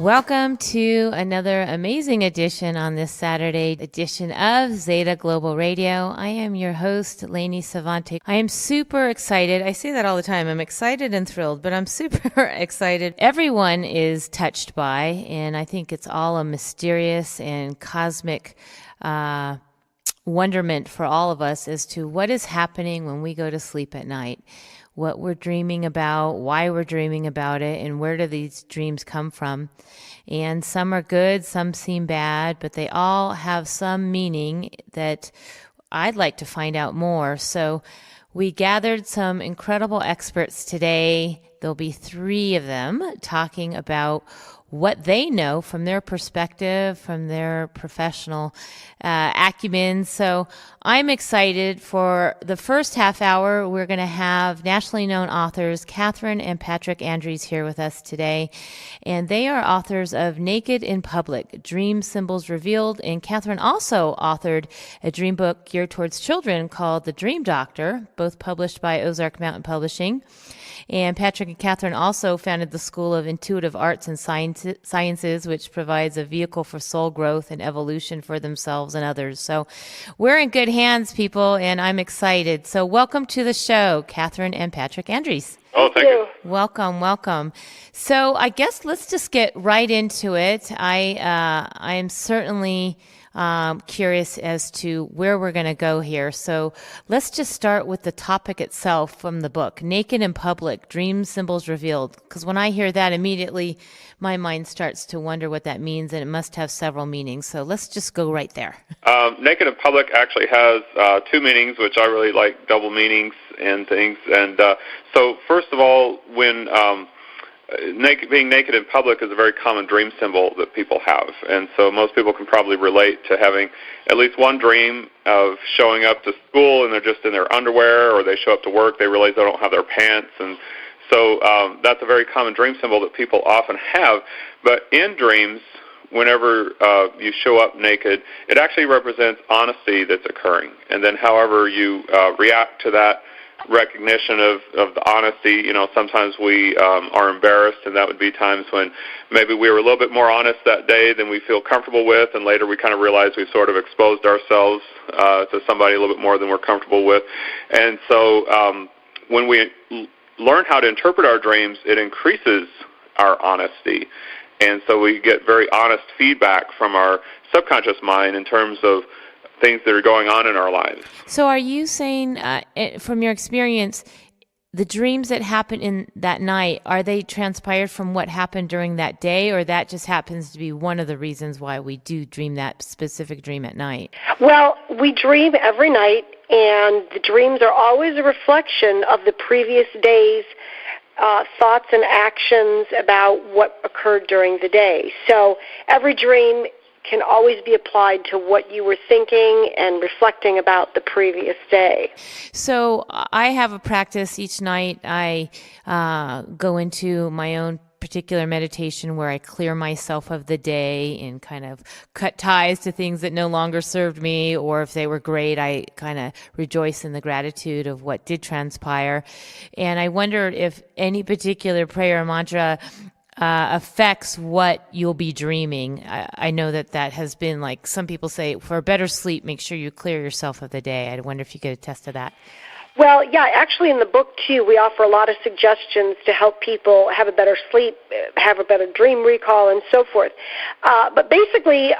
Welcome to another amazing edition on this Saturday edition of Zeta Global Radio. I am your host, Lainie Sevante. I am super excited. I say that all the time. I'm excited and thrilled, but I'm super excited. Everyone is touched by, and I think it's all a mysterious and cosmic wonderment for all of us as to what is happening when we go to sleep at night. What we're dreaming about, why we're dreaming about it, and where do these dreams come from. And some are good, some seem bad, but they all have some meaning that I'd like to find out more. So we gathered some incredible experts today. There'll be 3 of them talking about what they know from their perspective, from their professional acumen. So I'm excited for the first half hour. We're going to have nationally known authors Catherine and Patrick Andrews here with us today. And they are authors of Naked in Public, Dream Symbols Revealed. And Catherine also authored a dream book geared towards children called The Dream Doctor, both published by Ozark Mountain Publishing. And Patrick and Catherine also founded the School of Intuitive Arts and Sciences, which provides a vehicle for soul growth and evolution for themselves and others. So we're in good hands, people, and I'm excited. So welcome to the show, Catherine and Patrick Andrews. Oh, thank you. Welcome. So I guess let's just get right into it. I am certainly curious as to where we're going to go here. So let's just start with the topic itself from the book, Naked in Public, Dream Symbols Revealed. Because when I hear that, immediately my mind starts to wonder what that means, and it must have several meanings. So let's just go right there. Naked in Public actually has 2 meanings, which I really like, double meanings and things. And so first of all, when being naked in public is a very common dream symbol that people have. And so most people can probably relate to having at least one dream of showing up to school and they're just in their underwear, or they show up to work, they realize they don't have their pants. And so that's a very common dream symbol that people often have. But in dreams, whenever you show up naked, it actually represents honesty that's occurring. And then however you react to that recognition of the honesty, sometimes we are embarrassed, and that would be times when maybe we were a little bit more honest that day than we feel comfortable with, and later we kind of realize we've sort of exposed ourselves to somebody a little bit more than we're comfortable with. And so when we learn how to interpret our dreams, it increases our honesty. And so we get very honest feedback from our subconscious mind in terms of things that are going on in our lives. So are you saying, from your experience, the dreams that happen in that night, are they transpired from what happened during that day, or that just happens to be one of the reasons why we do dream that specific dream at night? Well, we dream every night, and the dreams are always a reflection of the previous day's thoughts and actions about what occurred during the day. So every dream can always be applied to what you were thinking and reflecting about the previous day. So I have a practice each night. I go into my own particular meditation where I clear myself of the day and kind of cut ties to things that no longer served me, or if they were great, I kind of rejoice in the gratitude of what did transpire. And I wondered if any particular prayer or mantra affects what you'll be dreaming. I know that has been, like, some people say, for a better sleep, make sure you clear yourself of the day. I wonder if you could attest to that. Well, yeah, actually in the book, too, we offer a lot of suggestions to help people have a better sleep, have a better dream recall, and so forth. But basically,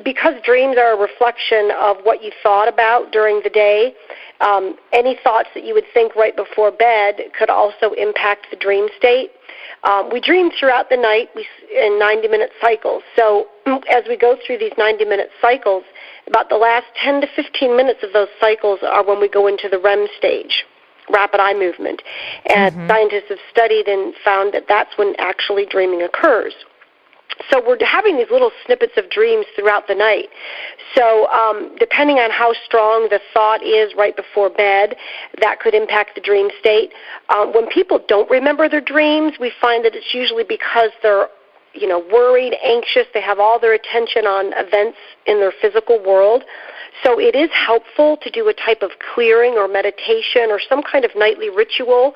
because dreams are a reflection of what you thought about during the day, any thoughts that you would think right before bed could also impact the dream state. We dream throughout the night in 90-minute cycles. So as we go through these 90-minute cycles, about the last 10 to 15 minutes of those cycles are when we go into the REM stage, rapid eye movement. And scientists have studied and found that that's when actually dreaming occurs. So we're having these little snippets of dreams throughout the night. So depending on how strong the thought is right before bed, that could impact the dream state. When people don't remember their dreams, we find that it's usually because they're worried, anxious. They have all their attention on events in their physical world. So it is helpful to do a type of clearing or meditation or some kind of nightly ritual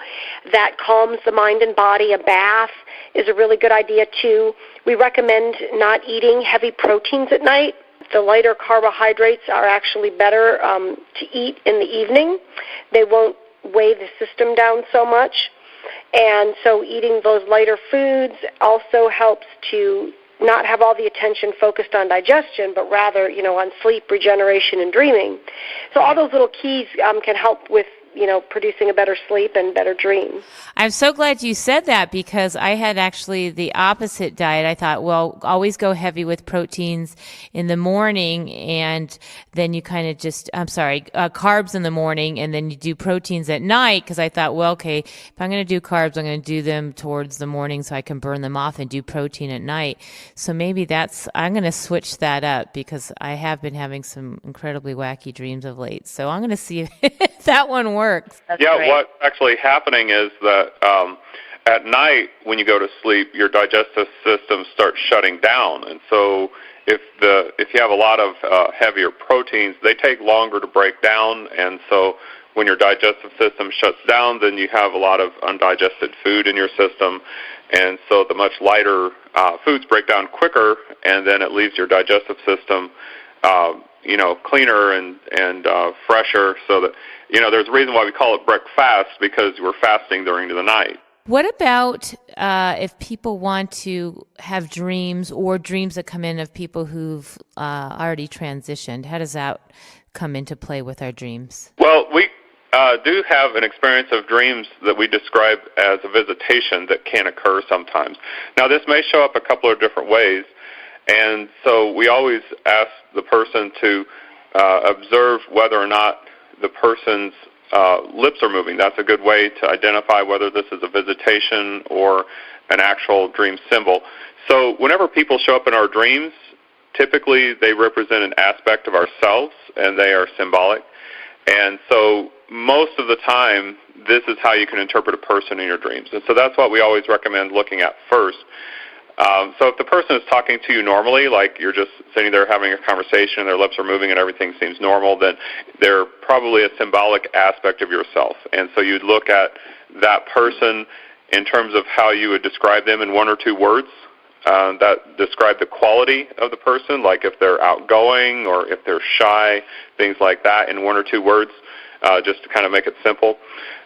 that calms the mind and body. A bath is a really good idea too. We recommend not eating heavy proteins at night. The lighter carbohydrates are actually better to eat in the evening. They won't weigh the system down so much. And so eating those lighter foods also helps to not have all the attention focused on digestion, but rather, on sleep, regeneration, and dreaming. So all those little keys can help with, producing a better sleep and better dreams. I'm so glad you said that, because I had actually the opposite diet. I thought, well, always go heavy with proteins in the morning, and then you kind of carbs in the morning, and then you do proteins at night, because I thought, well, okay, if I'm going to do carbs, I'm going to do them towards the morning so I can burn them off and do protein at night. So maybe I'm going to switch that up, because I have been having some incredibly wacky dreams of late. So I'm going to see if that one works. That's yeah, great. What's actually happening is that at night when you go to sleep, your digestive system starts shutting down, and so if you have a lot of heavier proteins, they take longer to break down, and so when your digestive system shuts down, then you have a lot of undigested food in your system, and so the much lighter foods break down quicker, and then it leaves your digestive system cleaner and fresher, so that there's a reason why we call it breakfast, because we're fasting during the night. What about if people want to have dreams, or dreams that come in of people who've already transitioned? How does that come into play with our dreams? Well, we do have an experience of dreams that we describe as a visitation that can occur sometimes. Now, this may show up a couple of different ways, and so we always ask the person to observe whether or not the person's lips are moving. That's a good way to identify whether this is a visitation or an actual dream symbol. So whenever people show up in our dreams, typically they represent an aspect of ourselves, and they are symbolic. And so most of the time, this is how you can interpret a person in your dreams. And so that's what we always recommend looking at first. So if the person is talking to you normally, like you're just sitting there having a conversation and their lips are moving and everything seems normal, then they're probably a symbolic aspect of yourself. And so you'd look at that person in terms of how you would describe them in one or two words that describe the quality of the person, like if they're outgoing or if they're shy, things like that, in one or two words, just to kind of make it simple.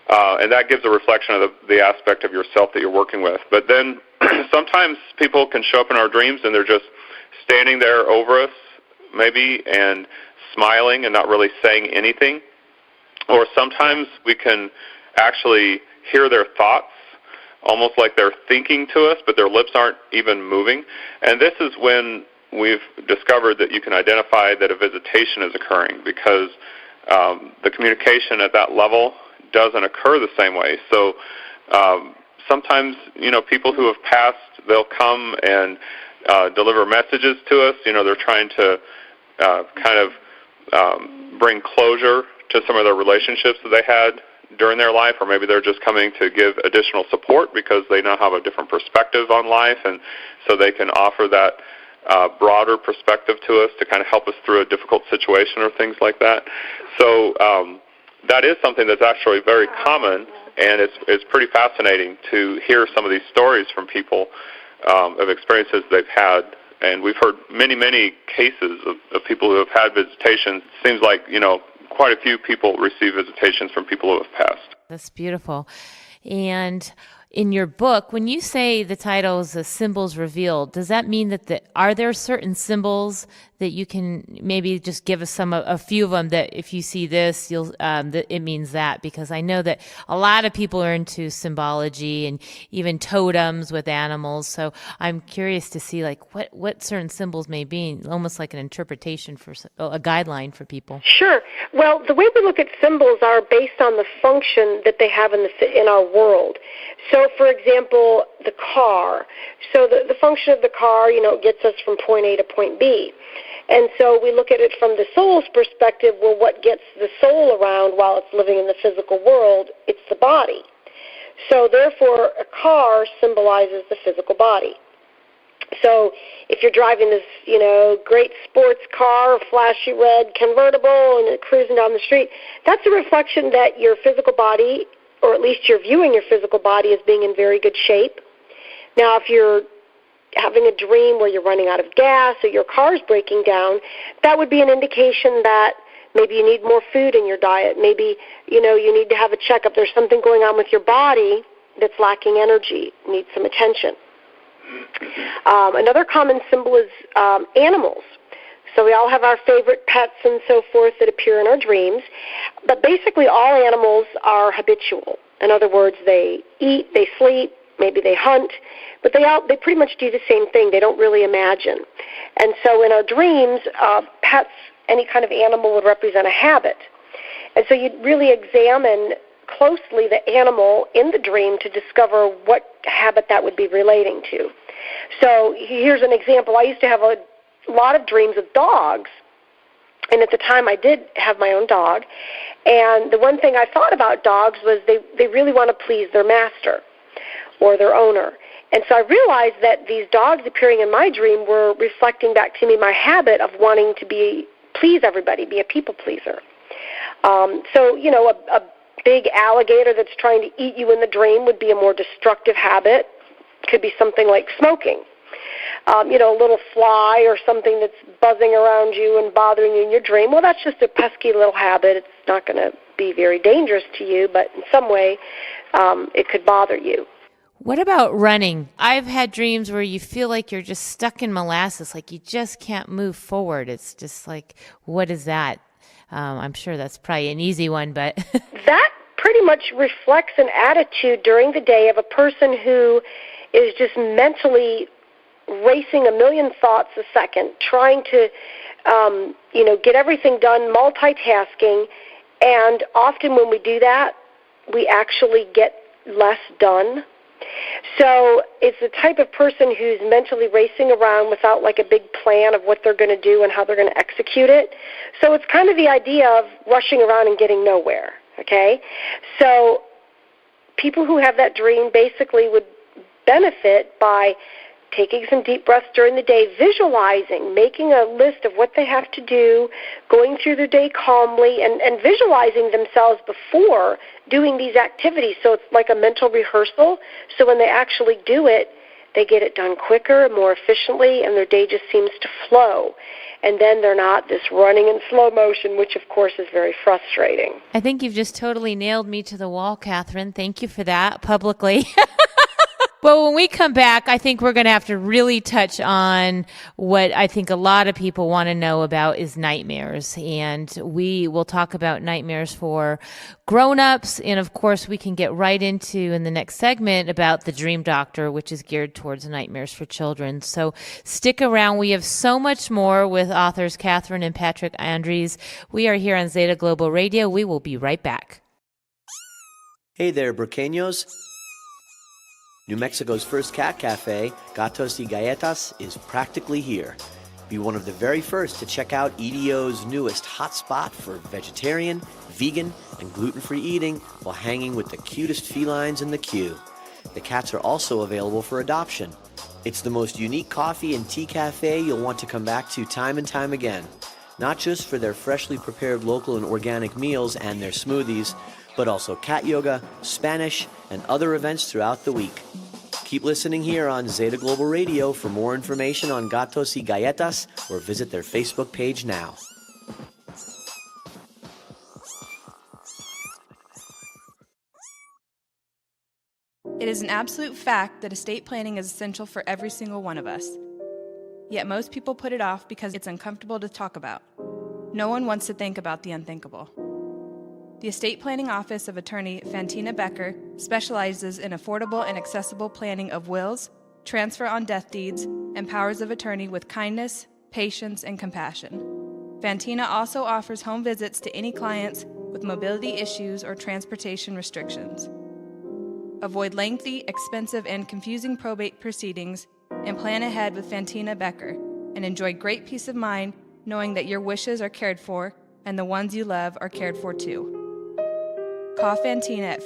And that gives a reflection of the aspect of yourself that you're working with. But then sometimes people can show up in our dreams and they're just standing there over us, maybe, and smiling and not really saying anything. Or sometimes we can actually hear their thoughts, almost like they're thinking to us, but their lips aren't even moving. And this is when we've discovered that you can identify that a visitation is occurring, because the communication at that level doesn't occur the same way. So sometimes, people who have passed, they'll come and deliver messages to us. They're trying to bring closure to some of their relationships that they had during their life, or maybe they're just coming to give additional support because they now have a different perspective on life, and so they can offer that broader perspective to us to kind of help us through a difficult situation or things like that. So that is something that's actually very common, and it's pretty fascinating to hear some of these stories from people of experiences they've had. And we've heard many, many cases of people who have had visitations. It seems like, quite a few people receive visitations from people who have passed. That's beautiful. And in your book, when you say the title is Symbols Revealed, does that mean that are there certain symbols that you can maybe just give us a few of them, that if you see this, it means that? Because I know that a lot of people are into symbology and even totems with animals. So I'm curious to see what certain symbols may be, almost like an interpretation for a guideline for people. Sure. Well, the way we look at symbols are based on the function that they have in our world. So, for example, the car. So the function of the car, gets us from point A to point B. And so we look at it from the soul's perspective. Well, what gets the soul around while it's living in the physical world? It's the body. So therefore, a car symbolizes the physical body. So if you're driving this, great sports car, flashy red convertible, and cruising down the street, that's a reflection that your physical body, or at least you're viewing your physical body as being in very good shape. Now, if you're having a dream where you're running out of gas or your car's breaking down, that would be an indication that maybe you need more food in your diet. Maybe, you need to have a checkup. There's something going on with your body that's lacking energy, needs some attention. Another common symbol is animals. So we all have our favorite pets and so forth that appear in our dreams. But basically all animals are habitual. In other words, they eat, they sleep, maybe they hunt, but they pretty much do the same thing. They don't really imagine. And so in our dreams, pets, any kind of animal would represent a habit. And so you'd really examine closely the animal in the dream to discover what habit that would be relating to. So here's an example. I used to have a lot of dreams of dogs, and at the time I did have my own dog, and the one thing I thought about dogs was they really want to please their master or their owner. And so I realized that these dogs appearing in my dream were reflecting back to me my habit of wanting to please everybody, be a people pleaser. So, a big alligator that's trying to eat you in the dream would be a more destructive habit. Could be something like smoking. A little fly or something that's buzzing around you and bothering you in your dream. Well, that's just a pesky little habit. It's not going to be very dangerous to you, but in some way it could bother you. What about running? I've had dreams where you feel like you're just stuck in molasses, like you just can't move forward. It's just like, what is that? I'm sure that's probably an easy one, but... That pretty much reflects an attitude during the day of a person who is just mentally racing a million thoughts a second, trying to, get everything done, multitasking, and often when we do that, we actually get less done. So it's the type of person who's mentally racing around without like a big plan of what they're going to do and how they're going to execute it. So it's kind of the idea of rushing around and getting nowhere, okay? So people who have that dream basically would benefit by taking some deep breaths during the day, visualizing, making a list of what they have to do, going through their day calmly, and visualizing themselves before doing these activities. So it's like a mental rehearsal. So when they actually do it, they get it done quicker, more efficiently, and their day just seems to flow. And then they're not this running in slow motion, which, of course, is very frustrating. I think you've just totally nailed me to the wall, Catherine. Thank you for that publicly. Well, when we come back, I think we're going to have to really touch on what I think a lot of people want to know about is nightmares. And we will talk about nightmares for grown-ups. And, of course, we can get right into in the next segment about the Dream Doctor, which is geared towards nightmares for children. So stick around. We have so much more with authors Catherine and Patrick Andres. We are here on Zeta Global Radio. We will be right back. Hey there, Broqueños. New Mexico's first cat cafe, Gatos y Galletas, is practically here. Be one of the very first to check out EDO's newest hotspot for vegetarian, vegan, and gluten-free eating while hanging with the cutest felines in the queue. The cats are also available for adoption. It's the most unique coffee and tea cafe you'll want to come back to time and time again. Not just for their freshly prepared local and organic meals and their smoothies, but also cat yoga, Spanish, and other events throughout the week. Keep listening here on Zeta Global Radio for more information on Gatos y Galletas or visit their Facebook page now. It is an absolute fact that estate planning is essential for every single one of us. Yet most people put it off because it's uncomfortable to talk about. No one wants to think about the unthinkable. The Estate Planning Office of Attorney Fantina Becker specializes in affordable and accessible planning of wills, transfer on death deeds, and powers of attorney with kindness, patience, and compassion. Fantina also offers home visits to any clients with mobility issues or transportation restrictions. Avoid lengthy, expensive, and confusing probate proceedings and plan ahead with Fantina Becker and enjoy great peace of mind knowing that your wishes are cared for and the ones you love are cared for too. Call Fantina at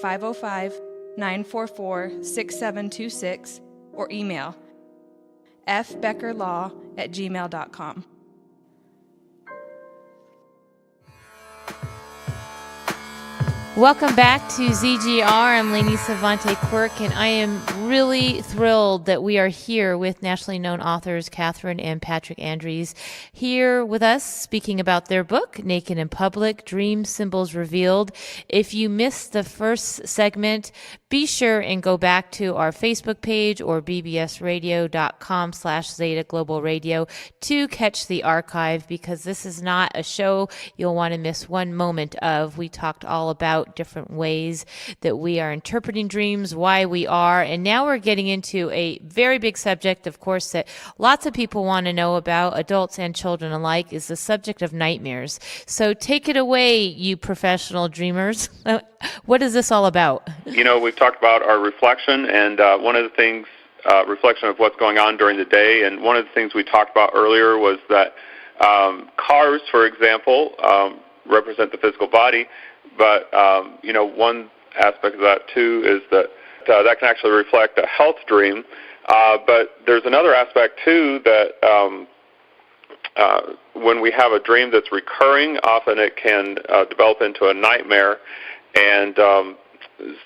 505-944-6726 or email fbeckerlaw@gmail.com. Welcome back to ZGR. I'm Lainie Sevante Wulkan, and I am really thrilled that we are here with nationally known authors Catherine and Patrick Andrews here with us speaking about their book, Naked in Public, Dream Symbols Revealed. If you missed the first segment, be sure and go back to our Facebook page or bbsradio.com/Zeta Global Radio to catch the archive, because this is not a show you'll want to miss one moment of. We talked all about different ways that we are interpreting dreams, why we are, and now we're getting into a very big subject, of course, that lots of people want to know about, adults and children alike, is the subject of nightmares. So take it away, you professional dreamers. What is this all about? You know, we've talked about our reflection, and one of the things, reflection of what's going on during the day, and one of the things we talked about earlier was that cars, for example, represent the physical body, but, you know, one aspect of that, too, is that that can actually reflect a health dream. But there's another aspect, too, that when we have a dream that's recurring, often it can develop into a nightmare. And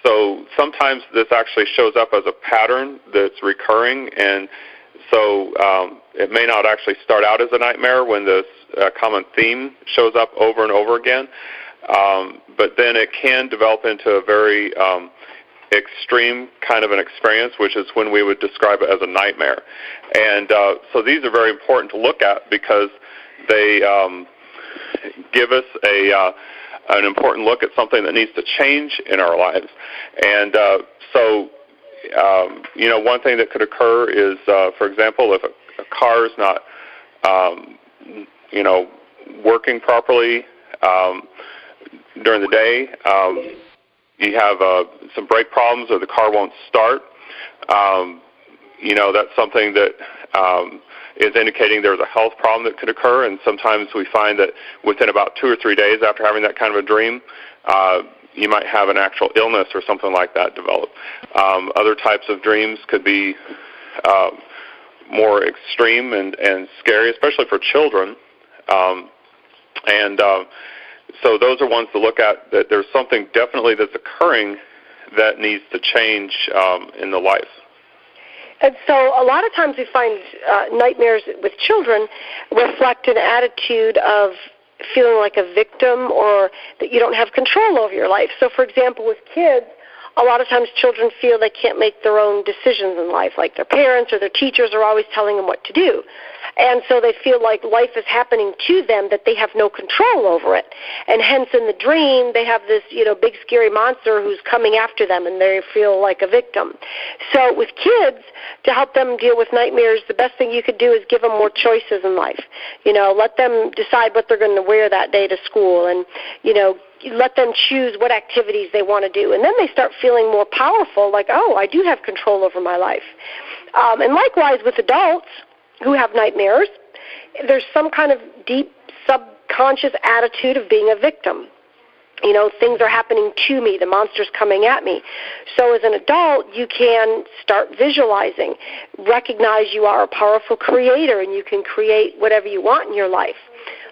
so sometimes this actually shows up as a pattern that's recurring. And so it may not actually start out as a nightmare when this common theme shows up over and over again. But then it can develop into a very extreme kind of an experience, which is when we would describe it as a nightmare. And so these are very important to look at because they give us an important look at something that needs to change in our lives. And so, you know, one thing that could occur is, for example, if a car is not, you know, working properly during the day, you have some brake problems or the car won't start, you know, that's something that is indicating there's a health problem that could occur. And sometimes we find that within about 2 or 3 days after having that kind of a dream, you might have an actual illness or something like that develop. Other types of dreams could be more extreme and scary, especially for children. So those are ones to look at, that there's something definitely that's occurring that needs to change in the life. And so a lot of times we find nightmares with children reflect an attitude of feeling like a victim or that you don't have control over your life. So, for example, with kids, a lot of times children feel they can't make their own decisions in life, like their parents or their teachers are always telling them what to do. And so they feel like life is happening to them, that they have no control over it. And hence in the dream, they have this, you know, big scary monster who's coming after them, and they feel like a victim. So with kids, to help them deal with nightmares, the best thing you could do is give them more choices in life. You know, let them decide what they're going to wear that day to school, and, you know, let them choose what activities they want to do. And then they start feeling more powerful, like, oh, I do have control over my life. And likewise with adults who have nightmares, there's some kind of deep subconscious attitude of being a victim. You know, things are happening to me, the monster's coming at me. So as an adult, you can start visualizing, recognize you are a powerful creator and you can create whatever you want in your life.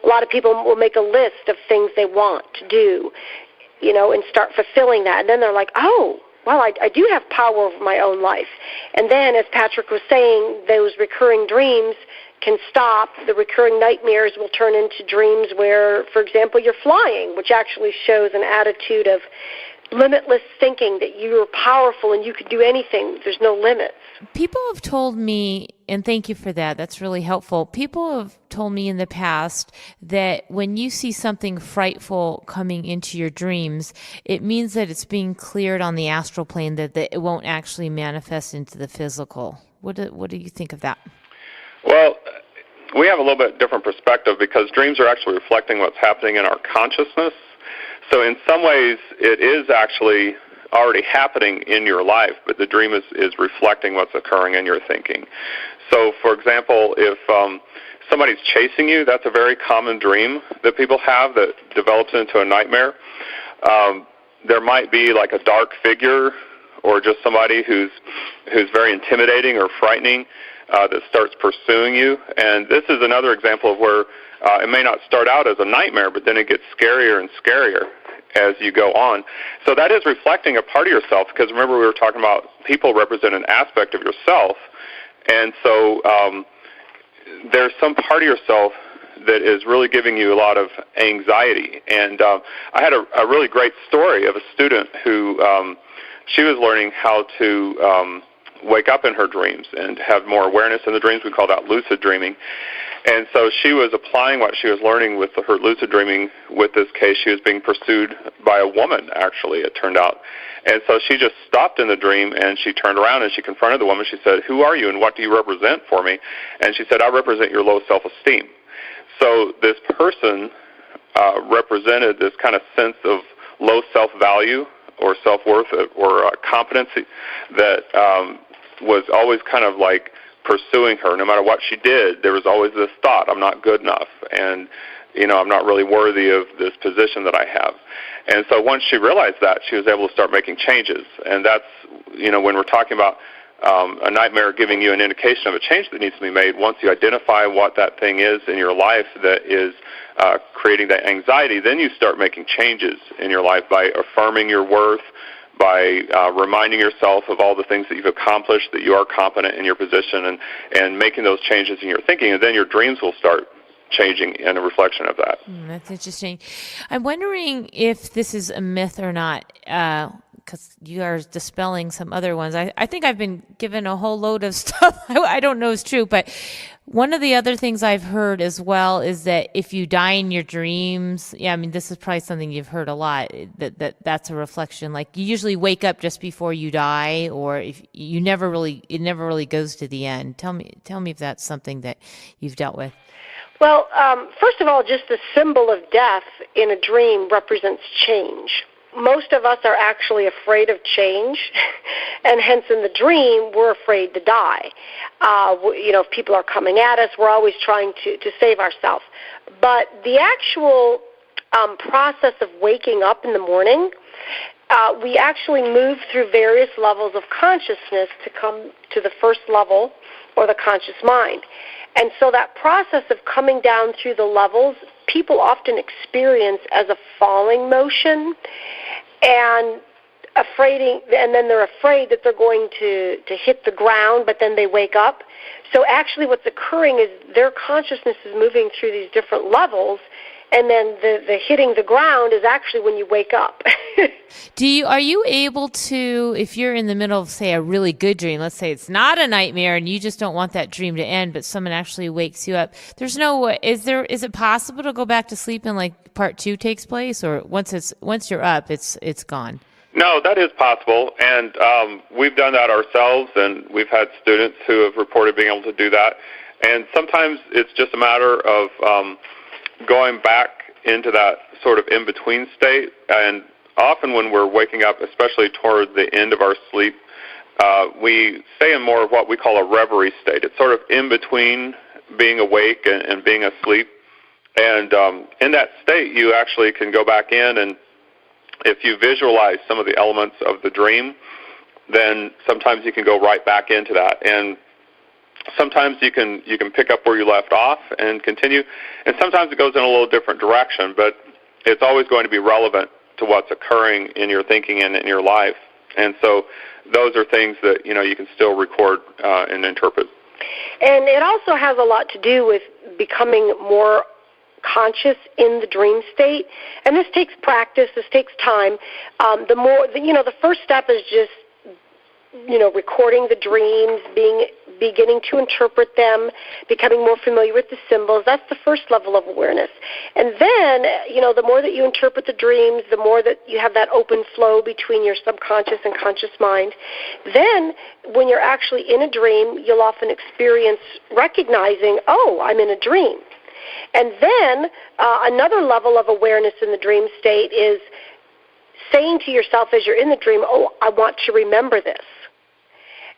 A lot of people will make a list of things they want to do, you know, and start fulfilling that. And then they're like, oh, well, I do have power over my own life. And then, as Patrick was saying, those recurring dreams can stop. The recurring nightmares will turn into dreams where, for example, you're flying, which actually shows an attitude of limitless thinking, that you're powerful and you can do anything. There's no limits. People have told me, and thank you for that, that's really helpful. People have told me in the past that when you see something frightful coming into your dreams, it means that it's being cleared on the astral plane, that it won't actually manifest into the physical. What do you think of that? Well, we have a little bit different perspective because dreams are actually reflecting what's happening in our consciousness. So in some ways, it is actually already happening in your life, but the dream is reflecting what's occurring in your thinking. So, for example, if somebody's chasing you, that's a very common dream that people have that develops into a nightmare. There might be like a dark figure or just somebody who's very intimidating or frightening that starts pursuing you. And this is another example of where it may not start out as a nightmare, but then it gets scarier and scarier as you go on. So that is reflecting a part of yourself, because remember we were talking about people represent an aspect of yourself. And so there's some part of yourself that is really giving you a lot of anxiety. And I had a really great story of a student who she was learning how to wake up in her dreams and have more awareness in the dreams. We call that lucid dreaming. And so she was applying what she was learning with her lucid dreaming with this case. She was being pursued by a woman, actually, it turned out. And so she just stopped in the dream, and she turned around and she confronted the woman. She said, "Who are you and what do you represent for me?" And she said, "I represent your low self-esteem." So this person represented this kind of sense of low self-value or self-worth or competency that was always kind of like pursuing her. No matter what she did, there was always this thought, I'm not good enough, and I'm not really worthy of this position that I have. And so once she realized that, she was able to start making changes. And that's, when we're talking about a nightmare giving you an indication of a change that needs to be made, once you identify what that thing is in your life that is creating that anxiety, then you start making changes in your life by affirming your worth, by reminding yourself of all the things that you've accomplished, that you are competent in your position, and making those changes in your thinking, and then your dreams will start changing in a reflection of that. That's interesting. I'm wondering if this is a myth or not, because you are dispelling some other ones. I think I've been given a whole load of stuff I don't know is true, but one of the other things I've heard as well is that if you die in your dreams, this is probably something you've heard a lot, that's a reflection. Like you usually wake up just before you die, or if you it never really goes to the end. Tell me if that's something that you've dealt with. Well, first of all, just the symbol of death in a dream represents change. Most of us are actually afraid of change, and hence in the dream, we're afraid to die. If people are coming at us, we're always trying to save ourselves. But the actual process of waking up in the morning, we actually move through various levels of consciousness to come to the first level, or the conscious mind. And so that process of coming down through the levels, people often experience as a falling motion, and then they're afraid that they're going to hit the ground, but then they wake up. So actually what's occurring is their consciousness is moving through these different levels, and then the hitting the ground is actually when you wake up. Are you able to, if you're in the middle of, say, a really good dream, let's say it's not a nightmare and you just don't want that dream to end, but someone actually wakes you up, there's no way, is it possible to go back to sleep and like part 2 takes place, or once you're up, it's gone? No, that is possible, and we've done that ourselves, and we've had students who have reported being able to do that. And sometimes it's just a matter of going back into that sort of in-between state. And often when we're waking up, especially toward the end of our sleep, we stay in more of what we call a reverie state. It's sort of in between being awake and being asleep. And in that state, you actually can go back in, and if you visualize some of the elements of the dream, then sometimes you can go right back into that. And sometimes you can pick up where you left off and continue, and sometimes it goes in a little different direction, but it's always going to be relevant to what's occurring in your thinking and in your life. And so those are things that you can still record and interpret. And it also has a lot to do with becoming more conscious in the dream state, and this takes practice. This takes time. The first step is just recording the dreams, beginning to interpret them, becoming more familiar with the symbols. That's the first level of awareness. And then, the more that you interpret the dreams, the more that you have that open flow between your subconscious and conscious mind. Then, when you're actually in a dream, you'll often experience recognizing, oh, I'm in a dream. And then another level of awareness in the dream state is saying to yourself as you're in the dream, oh, I want to remember this.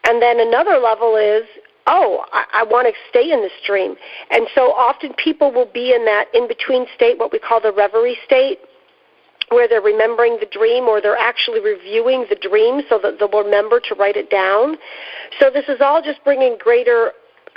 And then another level is, oh, I want to stay in this dream. And so often people will be in that in-between state, what we call the reverie state, where they're remembering the dream, or they're actually reviewing the dream so that they'll remember to write it down. So this is all just bringing greater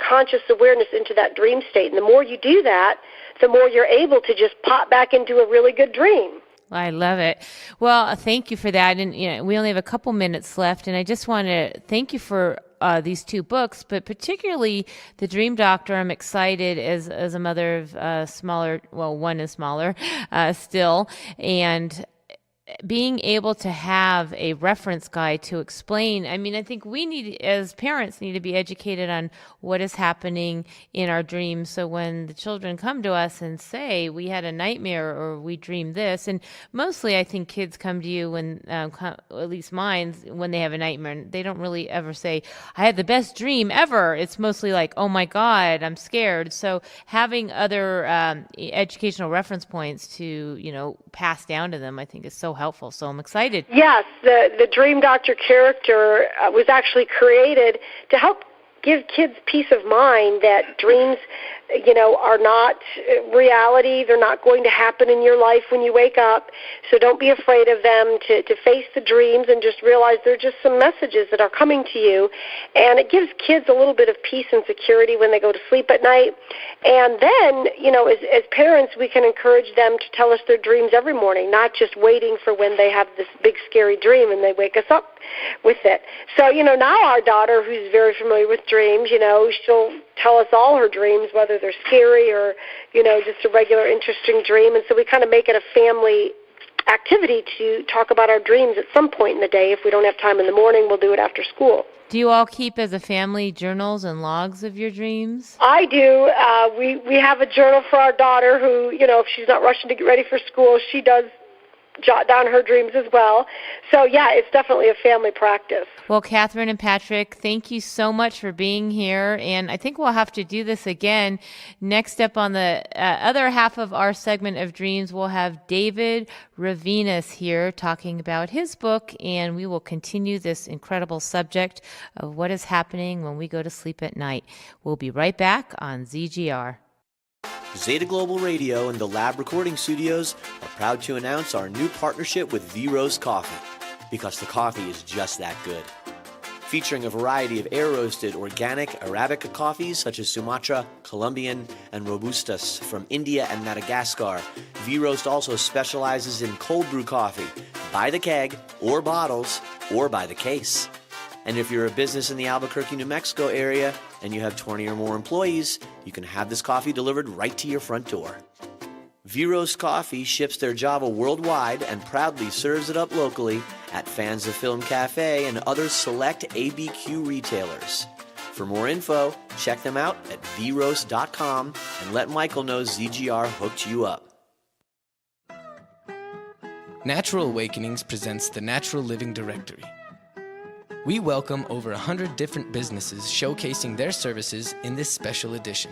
conscious awareness into that dream state. And the more you do that, the more you're able to just pop back into a really good dream. I love it. Well, thank you for that. And we only have a couple minutes left, and I just want to thank you for these two books, but particularly The Dream Doctor. I'm excited as a mother of smaller. Well, one is smaller still, and being able to have a reference guide to explain. I mean, I think we need, as parents, need to be educated on what is happening in our dreams. So when the children come to us and say, we had a nightmare or we dreamed this, and mostly I think kids come to you when, at least mine, when they have a nightmare, and they don't really ever say, I had the best dream ever. It's mostly like, oh my God, I'm scared. So having other educational reference points to, pass down to them, I think is so helpful. So I'm excited. Yes, the Dream Doctor character was actually created to help give kids peace of mind that dreams, are not reality. They're not going to happen in your life when you wake up. So don't be afraid of them, to face the dreams and just realize they're just some messages that are coming to you. And it gives kids a little bit of peace and security when they go to sleep at night. And then, as parents, we can encourage them to tell us their dreams every morning, not just waiting for when they have this big scary dream and they wake us up with it. So, now our daughter, who's very familiar with dreams, she'll tell us all her dreams, whether they're scary or, just a regular interesting dream. And so we kind of make it a family activity to talk about our dreams at some point in the day. If we don't have time in the morning, we'll do it after school. Do you all keep, as a family, journals and logs of your dreams? I do. We have a journal for our daughter who, if she's not rushing to get ready for school, she does jot down her dreams as well. So, yeah, it's definitely a family practice. Well, Catherine and Patrick, thank you so much for being here. And I think we'll have to do this again. Next up on the other half of our segment of dreams, we'll have David Ravinas here talking about his book, and we will continue this incredible subject of what is happening when we go to sleep at night. We'll be right back on ZGR. Zeta Global Radio and the Lab Recording Studios are proud to announce our new partnership with V-Roast Coffee, because the coffee is just that good. Featuring a variety of air-roasted organic Arabica coffees such as Sumatra, Colombian, and Robustas from India and Madagascar, V-Roast also specializes in cold brew coffee, by the keg, or bottles, or by the case. And if you're a business in the Albuquerque, New Mexico area, and you have 20 or more employees, you can have this coffee delivered right to your front door. V-Roast Coffee ships their Java worldwide and proudly serves it up locally at Fans of Film Cafe and other select ABQ retailers. For more info, check them out at vroast.com and let Michael know ZGR hooked you up. Natural Awakenings presents the Natural Living Directory. We welcome over 100 different businesses showcasing their services in this special edition.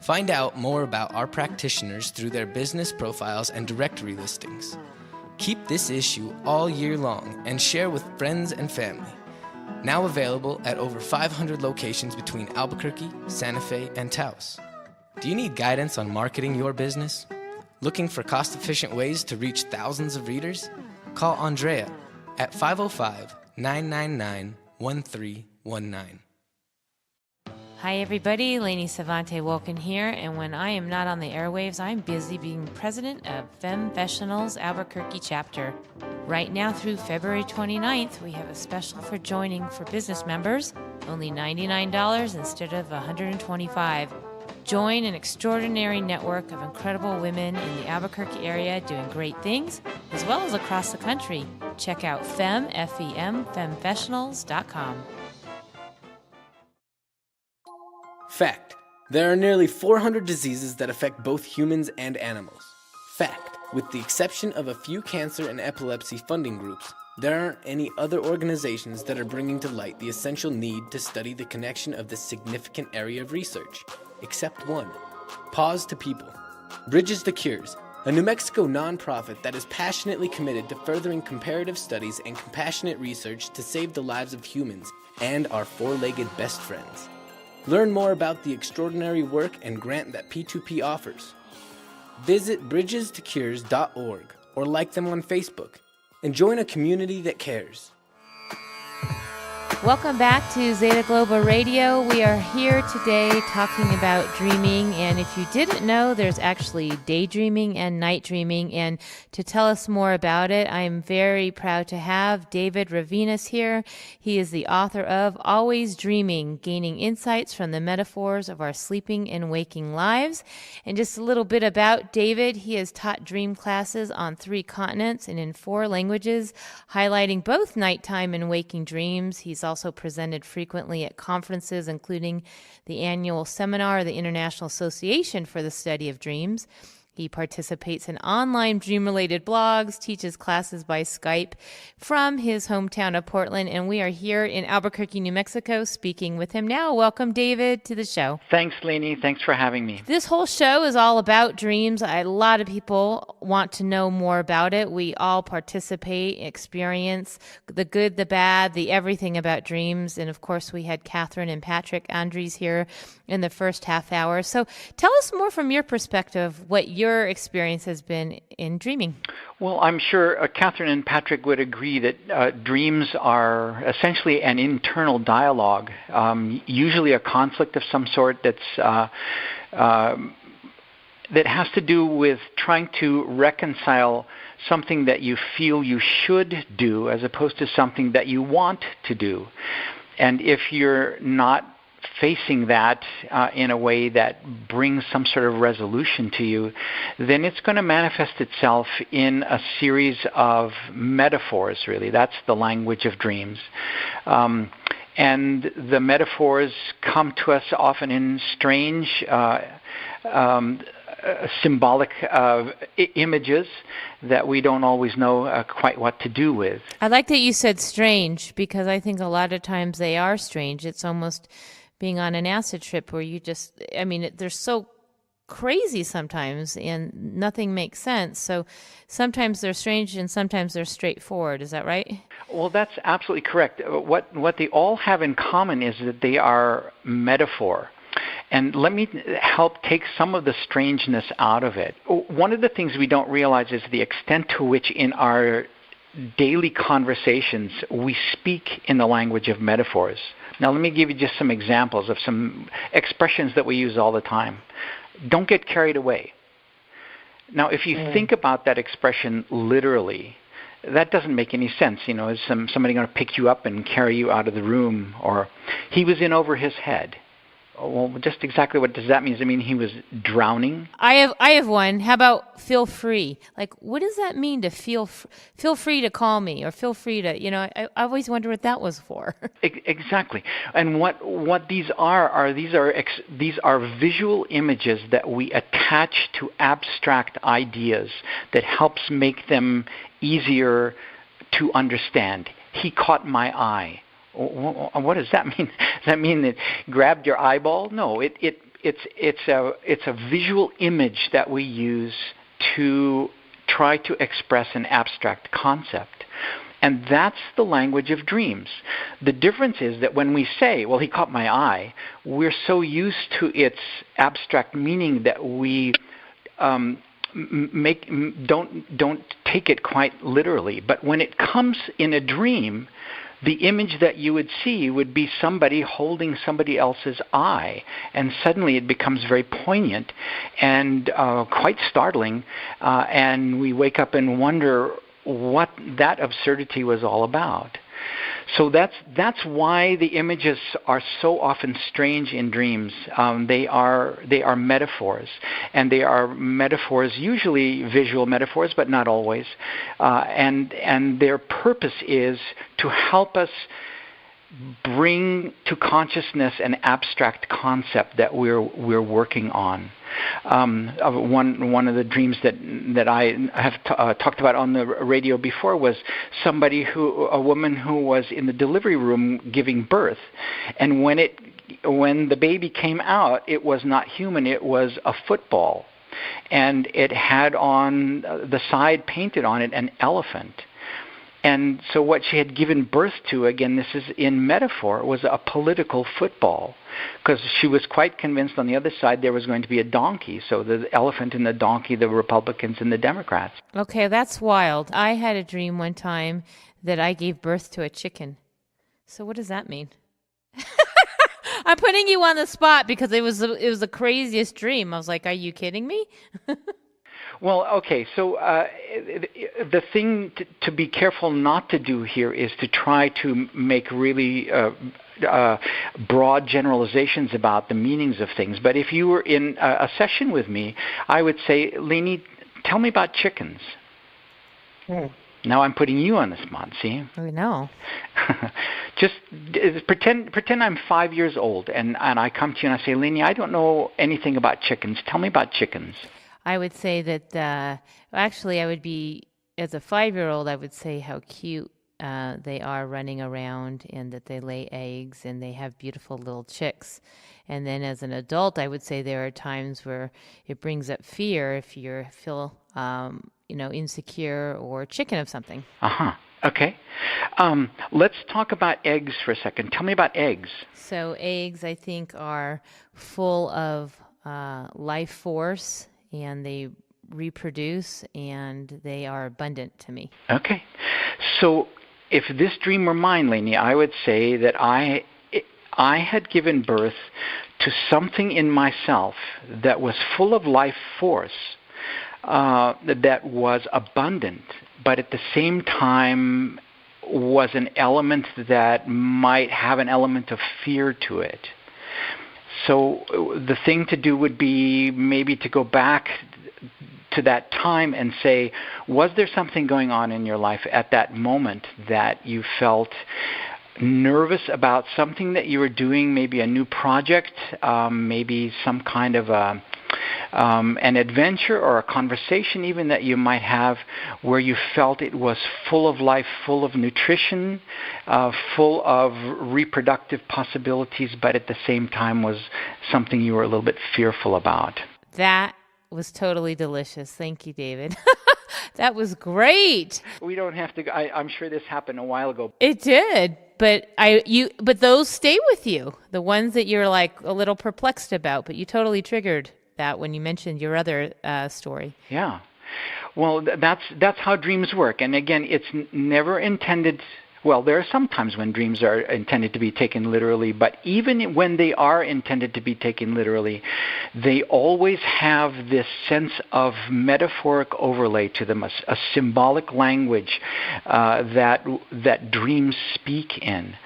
Find out more about our practitioners through their business profiles and directory listings. Keep this issue all year long and share with friends and family. Now available at over 500 locations between Albuquerque, Santa Fe, and Taos. Do you need guidance on marketing your business? Looking for cost-efficient ways to reach thousands of readers? Call Andrea at 505-999-1319. Hi, everybody. Lainie Sevante Wulkan here, and when I am not on the airwaves, I'm busy being president of Femfessional's Albuquerque chapter. Right now through February 29th, we have a special for joining for business members, only $99 instead of $125. Join an extraordinary network of incredible women in the Albuquerque area doing great things, as well as across the country. Check out femfessionals.com. Fact: there are nearly 400 diseases that affect both humans and animals. Fact: with the exception of a few cancer and epilepsy funding groups, there aren't any other organizations that are bringing to light the essential need to study the connection of this significant area of research, except one: Pause to People. Bridges to Cures, a New Mexico nonprofit that is passionately committed to furthering comparative studies and compassionate research to save the lives of humans and our four-legged best friends. Learn more about the extraordinary work and grant that P2P offers. Visit bridgestocures.org or like them on Facebook and join a community that cares. Welcome back to Zeta Global Radio. We are here today talking about dreaming, and if you didn't know, there's actually daydreaming and night dreaming, and to tell us more about it, I'm very proud to have David Ravinas here. He is the author of Always Dreaming, Gaining Insights from the Metaphors of Our Sleeping and Waking Lives. And just a little bit about David, he has taught dream classes on 3 continents and in 4 languages, highlighting both nighttime and waking dreams. He's also presented frequently at conferences, including the annual seminar of the International Association for the Study of Dreams. He participates in online dream-related blogs, teaches classes by Skype from his hometown of Portland, and we are here in Albuquerque, New Mexico, speaking with him now. Welcome, David, to the show. Thanks, Lainie. Thanks for having me. This whole show is all about dreams. A lot of people want to know more about it. We all participate, experience the good, the bad, the everything about dreams. And, of course, we had Catherine and Patrick Andres here in the first half hour. So tell us more from your perspective what your experience has been in dreaming. Well, I'm sure Catherine and Patrick would agree that dreams are essentially an internal dialogue, usually a conflict of some sort that has to do with trying to reconcile something that you feel you should do as opposed to something that you want to do. And if you're not facing that in a way that brings some sort of resolution to you, then it's going to manifest itself in a series of metaphors, really. That's the language of dreams. And the metaphors come to us often in strange, symbolic images that we don't always know quite what to do with. I like that you said strange, because I think a lot of times they are strange. It's almost being on an acid trip where you just, they're so crazy sometimes and nothing makes sense. So sometimes they're strange and sometimes they're straightforward. Is that right? Well, that's absolutely correct. What they all have in common is that they are metaphor. And let me help take some of the strangeness out of it. One of the things we don't realize is the extent to which in our daily conversations we speak in the language of metaphors. Now, let me give you just some examples of some expressions that we use all the time. Don't get carried away. Now, if you think about that expression literally, that doesn't make any sense. Is somebody going to pick you up and carry you out of the room? Or he was in over his head. Well, just exactly what does that mean? Does it mean he was drowning? I have one. How about feel free? Like, what does that mean to feel free to call me, or feel free to, I always wonder what that was for. Exactly. And what these are visual images that we attach to abstract ideas that helps make them easier to understand. He caught my eye. What does that mean? Does that mean it grabbed your eyeball? No, it's a visual image that we use to try to express an abstract concept. And that's the language of dreams. The difference is that when we say, well, he caught my eye, we're so used to its abstract meaning that we don't take it quite literally. But when it comes in a dream, the image that you would see would be somebody holding somebody else's eye, and suddenly it becomes very poignant and quite startling, and we wake up and wonder what that absurdity was all about. So that's why the images are so often strange in dreams. They are metaphors, and they are metaphors, usually visual metaphors, but not always. And their purpose is to help us bring to consciousness an abstract concept that we're working on. One of the dreams that I have talked about on the radio before was a woman who was in the delivery room giving birth, and when the baby came out, it was not human; it was a football, and it had on the side painted on it an elephant. And so what she had given birth to, again, this is in metaphor, was a political football, because she was quite convinced on the other side there was going to be a donkey. So the elephant and the donkey, the Republicans and the Democrats. Okay, that's wild. I had a dream one time that I gave birth to a chicken. So what does that mean? I'm putting you on the spot because it was the craziest dream. I was like, are you kidding me? Well, okay, so the thing to be careful not to do here is to try to make really broad generalizations about the meanings of things. But if you were in a session with me, I would say, Lainie, tell me about chickens. Now I'm putting you on the spot, see? I know. Just pretend I'm 5 years old, and I come to you and I say, Lainie, I don't know anything about chickens. Tell me about chickens. I would say that, actually I would be, as a 5-year-old, I would say how cute they are running around and that they lay eggs and they have beautiful little chicks. And then as an adult, I would say there are times where it brings up fear if you feel, insecure or chicken of something. Uh-huh. Okay. Let's talk about eggs for a second. Tell me about eggs. So eggs, I think, are full of life force, and they reproduce, and they are abundant to me. Okay. So if this dream were mine, Lainie, I would say that I had given birth to something in myself that was full of life force, that was abundant, but at the same time was an element that might have an element of fear to it. So the thing to do would be maybe to go back to that time and say, was there something going on in your life at that moment that you felt nervous about something that you were doing, maybe a new project, maybe some kind of an adventure or a conversation even that you might have where you felt it was full of life, full of nutrition, full of reproductive possibilities, but at the same time was something you were a little bit fearful about. That was totally delicious. Thank you, David. That was great. We don't have to. I'm sure this happened a while ago. It did, but those stay with you. The ones that you're like a little perplexed about, but you totally triggered that when you mentioned your other story. Yeah. Well, that's how dreams work. And again, it's never intended. Well, there are some times when dreams are intended to be taken literally, but even when they are intended to be taken literally, they always have this sense of metaphoric overlay to them, a symbolic language that dreams speak in.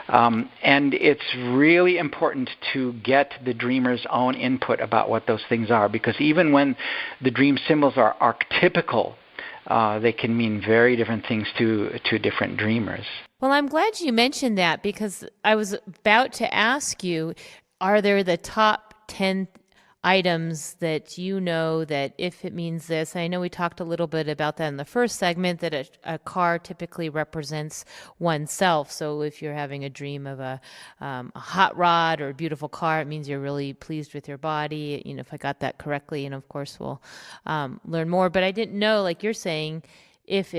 And it's really important to get the dreamer's own input about what those things are, because even when the dream symbols are archetypical, they can mean very different things to different dreamers. Well, I'm glad you mentioned that, because I was about to ask you, are there the top 10 items that you know that if it means this? I know we talked a little bit about that in the first segment, that a car typically represents oneself. So if you're having a dream of a hot rod or a beautiful car, it means you're really pleased with your body. If I got that correctly, and of course we'll learn more. But I didn't know, like you're saying, if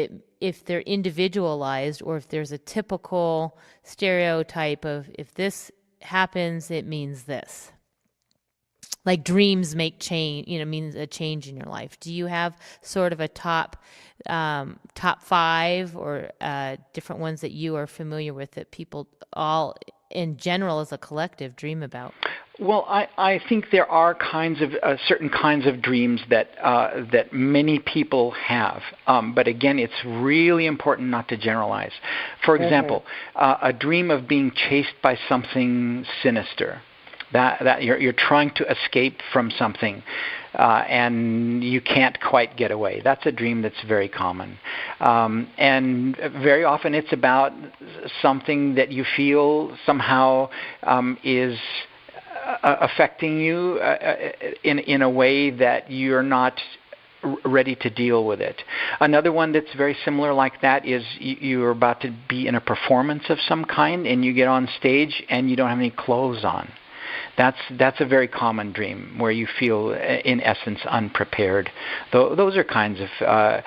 they're individualized, or if there's a typical stereotype of if this happens, it means this. Like dreams make change, means a change in your life. Do you have sort of a top 5 or different ones that you are familiar with that people all in general as a collective dream about? Well, I think there are certain kinds of dreams that many people have. But again, it's really important not to generalize. For example, a dream of being chased by something sinister. That you're trying to escape from something, and you can't quite get away. That's a dream that's very common. And very often it's about something that you feel somehow is affecting you in a way that you're not ready to deal with it. Another one that's very similar like that is you're about to be in a performance of some kind, and you get on stage and you don't have any clothes on. That's a very common dream where you feel, in essence, unprepared. Those are kinds of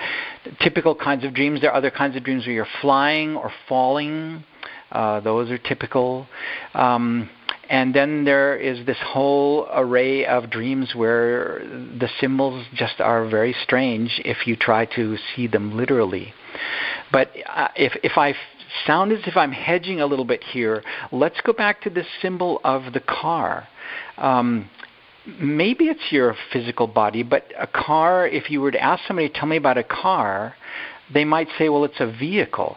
typical kinds of dreams. There are other kinds of dreams where you're flying or falling. Those are typical. And then there is this whole array of dreams where the symbols just are very strange if you try to see them literally. But if I sound as if I'm hedging a little bit here. Let's go back to this symbol of the car. Maybe it's your physical body, but a car, if you were to ask somebody, tell me about a car, they might say, well, it's a vehicle.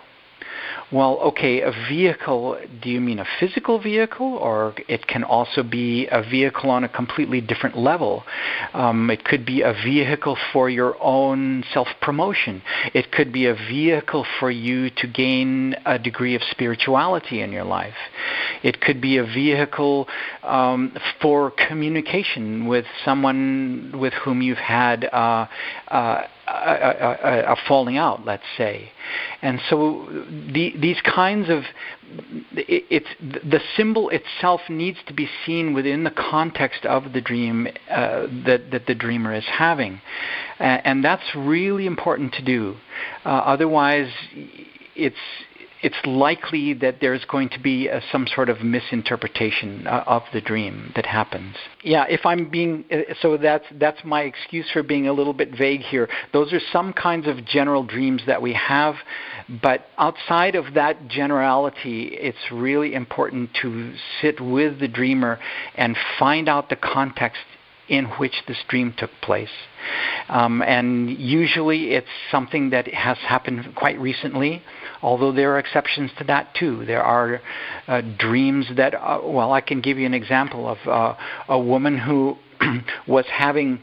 Well, okay, a vehicle, do you mean a physical vehicle, or it can also be a vehicle on a completely different level? It could be a vehicle for your own self-promotion. It could be a vehicle for you to gain a degree of spirituality in your life. It could be a vehicle for communication with someone with whom you've had a falling out, let's say. And so these kinds of, the symbol itself needs to be seen within the context of the dream that the dreamer is having. And that's really important to do. Otherwise, it's likely that there's going to be some sort of misinterpretation of the dream that happens. Yeah, if I'm being, so that's my excuse for being a little bit vague here. Those are some kinds of general dreams that we have, but outside of that generality, it's really important to sit with the dreamer and find out the context in which this dream took place. And usually it's something that has happened quite recently, although there are exceptions to that too. There are dreams that, well, I can give you an example of a woman who was having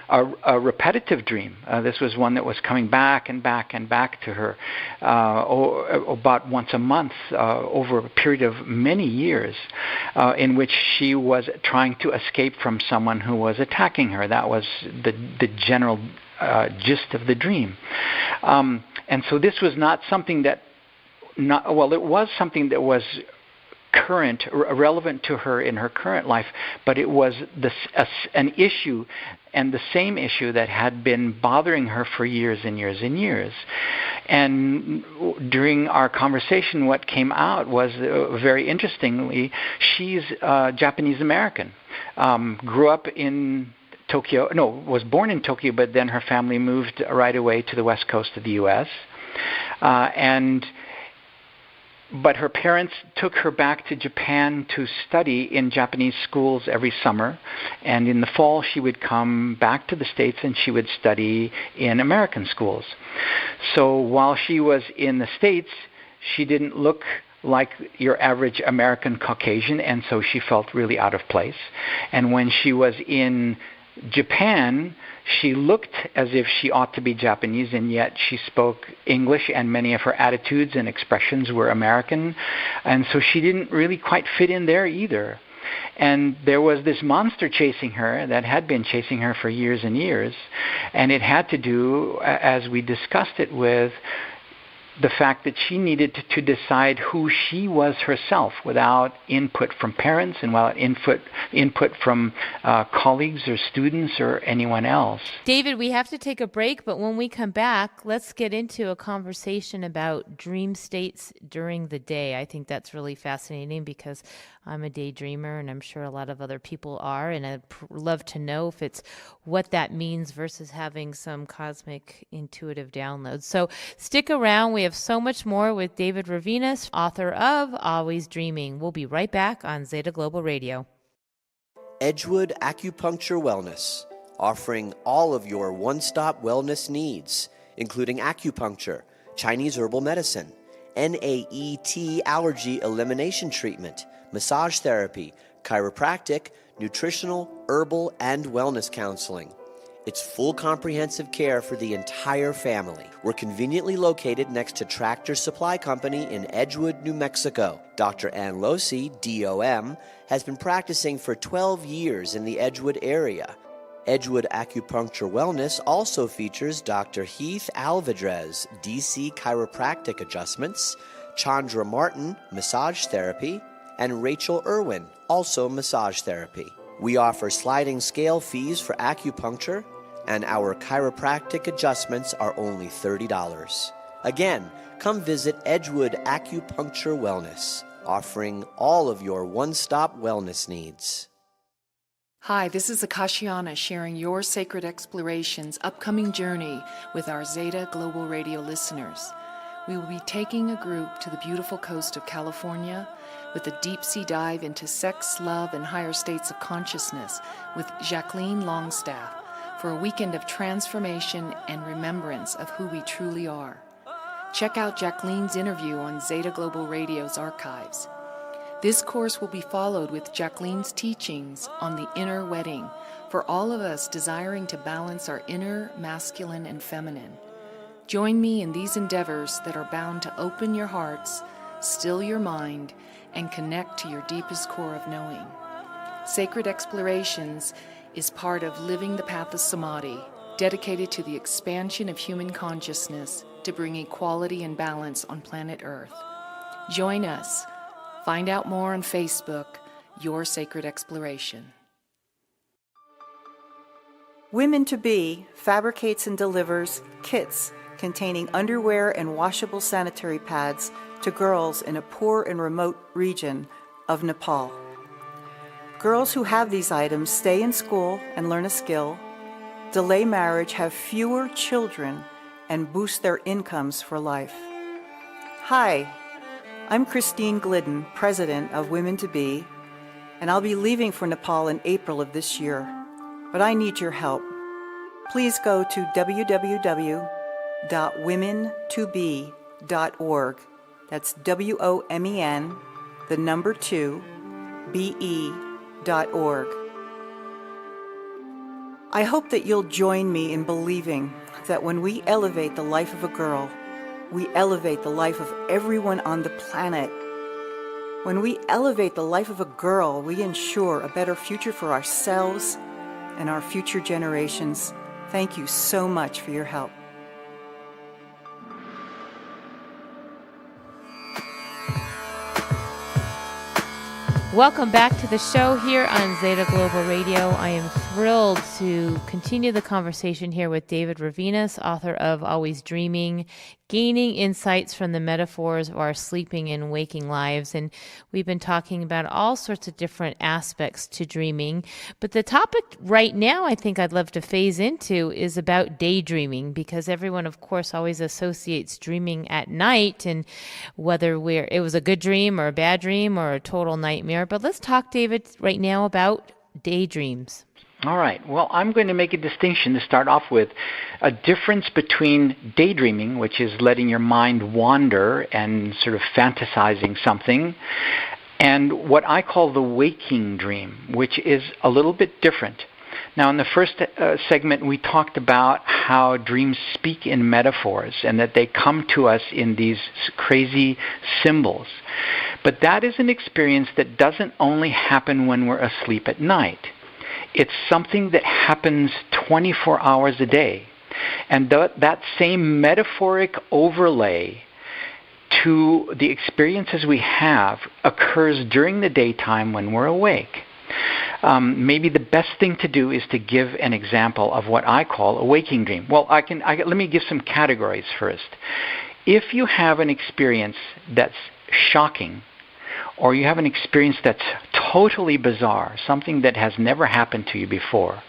a repetitive dream. This was one that was coming back and back and back to her about once a month over a period of many years, in which she was trying to escape from someone who was attacking her. That was the general gist of the dream. And so this was not something that, it was something that was current, relevant to her in her current life, but it was an issue, and the same issue that had been bothering her for years and years and years. And during our conversation, what came out was, very interestingly, she's Japanese American, grew up in Tokyo, was born in Tokyo, but then her family moved right away to the west coast of the U.S., but her parents took her back to Japan to study in Japanese schools every summer, and in the fall she would come back to the States and she would study in American schools. So while she was in the States, she didn't look like your average American Caucasian, and so she felt really out of place. And when she was in Japan, she looked as if she ought to be Japanese, and yet she spoke English, and many of her attitudes and expressions were American, and so she didn't really quite fit in there either. And there was this monster chasing her that had been chasing her for years and years, and it had to do, as we discussed it, with the fact that she needed to decide who she was herself without input from parents and without input from colleagues or students or anyone else. David, we have to take a break, but when we come back, let's get into a conversation about dream states during the day. I think that's really fascinating because I'm a daydreamer, and I'm sure a lot of other people are, and I'd love to know if it's what that means versus having some cosmic intuitive downloads. So stick around. We have so much more with David Ravinas, author of Always Dreaming. We'll be right back on Zeta Global Radio. Edgewood Acupuncture Wellness, offering all of your one-stop wellness needs, including acupuncture, Chinese herbal medicine, NAET allergy elimination treatment, massage therapy, chiropractic, nutritional, herbal, and wellness counseling. It's full comprehensive care for the entire family. We're conveniently located next to Tractor Supply Company in Edgewood, New Mexico. Dr. Ann Losi, DOM, has been practicing for 12 years in the Edgewood area. Edgewood Acupuncture Wellness also features Dr. Heath Alvidrez, DC Chiropractic Adjustments, Chandra Martin, Massage Therapy, and Rachel Irwin, also Massage Therapy. We offer sliding scale fees for acupuncture, and our chiropractic adjustments are only $30. Again, come visit Edgewood Acupuncture Wellness, offering all of your one-stop wellness needs. Hi, this is Akashiana sharing your Sacred Explorations upcoming journey with our Zeta Global Radio listeners. we will be taking a group to the beautiful coast of California with a deep-sea dive into sex, love, and higher states of consciousness with Jacqueline Longstaff for a weekend of transformation and remembrance of who we truly are. Check out Jacqueline's interview on Zeta Global Radio's archives. This course will be followed with Jacqueline's teachings on the inner wedding for all of us desiring to balance our inner masculine and feminine. Join me in these endeavors that are bound to open your hearts, still your mind, and connect to your deepest core of knowing. Sacred Explorations is part of Living the Path of Samadhi, dedicated to the expansion of human consciousness to bring equality and balance on planet Earth. Join us. Find out more on Facebook, Your Sacred Exploration. Women to Be fabricates and delivers kits containing underwear and washable sanitary pads to girls in a poor and remote region of Nepal. Girls who have these items stay in school and learn a skill, delay marriage, have fewer children, and boost their incomes for life. Hi, I'm Christine Glidden, president of Women to Be, and I'll be leaving for Nepal in April of this year, but I need your help. Please go to www.women2be.org. That's WOMEN, the number 2, BE.org. I hope that you'll join me in believing that when we elevate the life of a girl, we elevate the life of everyone on the planet. When we elevate the life of a girl, we ensure a better future for ourselves and our future generations. Thank you so much for your help. Welcome back to the show here on Zeta Global Radio. I am thrilled to continue the conversation here with David Ravinas, author of Always Dreaming, Gaining Insights from the Metaphors of Our Sleeping and Waking Lives. And we've been talking about all sorts of different aspects to dreaming. But the topic right now I think I'd love to phase into is about daydreaming, because everyone, of course, always associates dreaming at night, and whether it was a good dream or a bad dream or a total nightmare. But let's talk, David, right now about daydreams. All right. Well, I'm going to make a distinction to start off with, a difference between daydreaming, which is letting your mind wander and sort of fantasizing something, and what I call the waking dream, which is a little bit different. Now, in the first segment, we talked about how dreams speak in metaphors and that they come to us in these crazy symbols. But that is an experience that doesn't only happen when we're asleep at night. It's something that happens 24 hours a day. And that same metaphoric overlay to the experiences we have occurs during the daytime when we're awake. Maybe the best thing to do is to give an example of what I call a waking dream. Well, let me give some categories first. If you have an experience that's shocking, or you have an experience that's totally bizarre, something that has never happened to you before,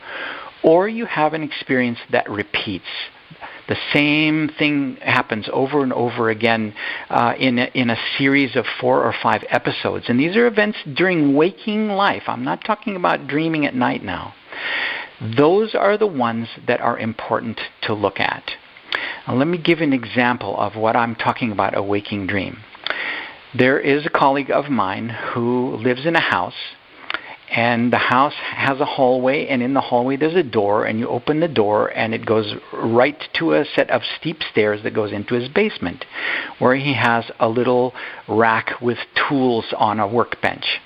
or you have an experience that repeats, the same thing happens over and over again in a series of 4 or 5 episodes. And these are events during waking life. I'm not talking about dreaming at night now. Those are the ones that are important to look at. Now, let me give an example of what I'm talking about, a waking dream. There is a colleague of mine who lives in a house, and the house has a hallway, and in the hallway there's a door, and you open the door, and it goes right to a set of steep stairs that goes into his basement, where he has a little rack with tools on a workbench.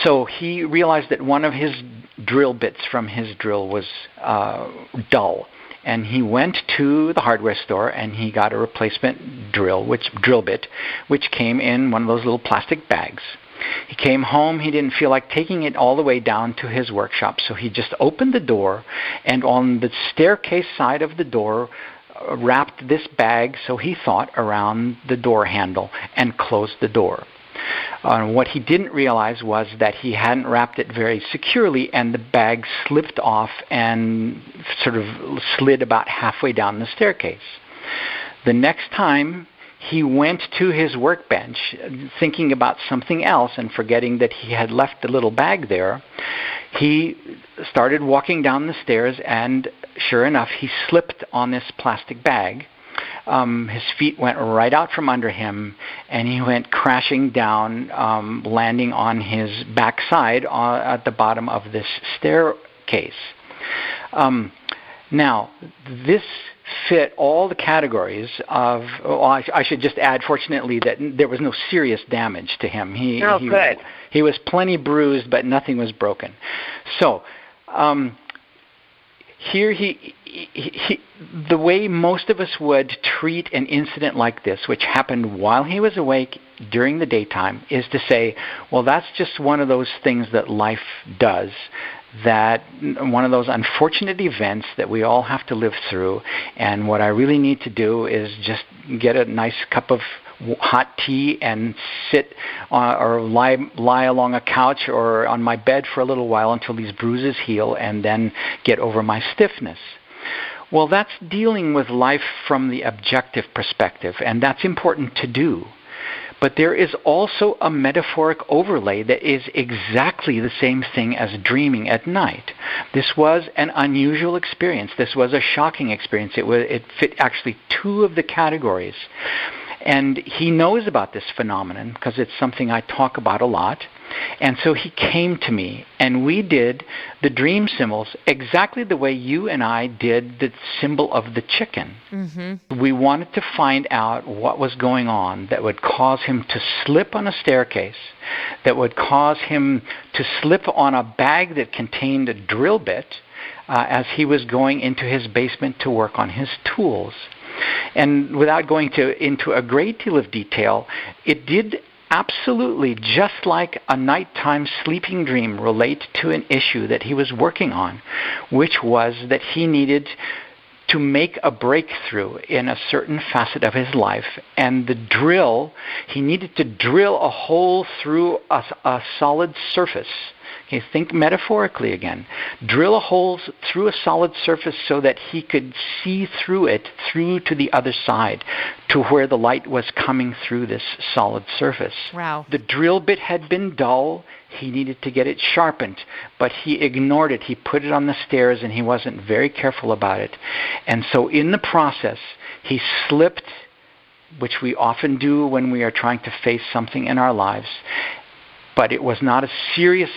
So he realized that one of his drill bits from his drill was dull. And he went to the hardware store and he got a replacement drill bit, which came in one of those little plastic bags. He came home, he didn't feel like taking it all the way down to his workshop, so he just opened the door, and on the staircase side of the door wrapped this bag, so he thought, around the door handle and closed the door. What he didn't realize was that he hadn't wrapped it very securely, and the bag slipped off and sort of slid about halfway down the staircase. The next time he went to his workbench thinking about something else and forgetting that he had left the little bag there, he started walking down the stairs, and sure enough, he slipped on this plastic bag. His feet went right out from under him, and he went crashing down, landing on his backside at the bottom of this staircase. Now, this fit all the categories of, I should just add, fortunately, that there was no serious damage to him. Good. He was plenty bruised, but nothing was broken. So, here the way most of us would treat an incident like this, which happened while he was awake during the daytime, is to say, well, that's just one of those things that life does, that one of those unfortunate events that we all have to live through, and what I really need to do is just get a nice cup of hot tea and sit or lie along a couch or on my bed for a little while until these bruises heal, and then get over my stiffness. Well, that's dealing with life from the objective perspective, and that's important to do. But there is also a metaphoric overlay that is exactly the same thing as dreaming at night. This was an unusual experience. This was a shocking experience. It fit actually two of the categories. And he knows about this phenomenon because it's something I talk about a lot. And so he came to me, and we did the dream symbols exactly the way you and I did the symbol of the chicken. Mm-hmm. We wanted to find out what was going on that would cause him to slip on a staircase, that would cause him to slip on a bag that contained a drill bit as he was going into his basement to work on his tools. And without going into a great deal of detail, it did absolutely, just like a nighttime sleeping dream, relate to an issue that he was working on, which was that he needed to make a breakthrough in a certain facet of his life. And he needed to drill a hole through a solid surface. Okay, think metaphorically again. Drill a hole through a solid surface so that he could see through it, through to the other side, to where the light was coming through this solid surface. Wow. The drill bit had been dull. He needed to get it sharpened, but he ignored it. He put it on the stairs, and he wasn't very careful about it. And so in the process, he slipped, which we often do when we are trying to face something in our lives. But it was not a serious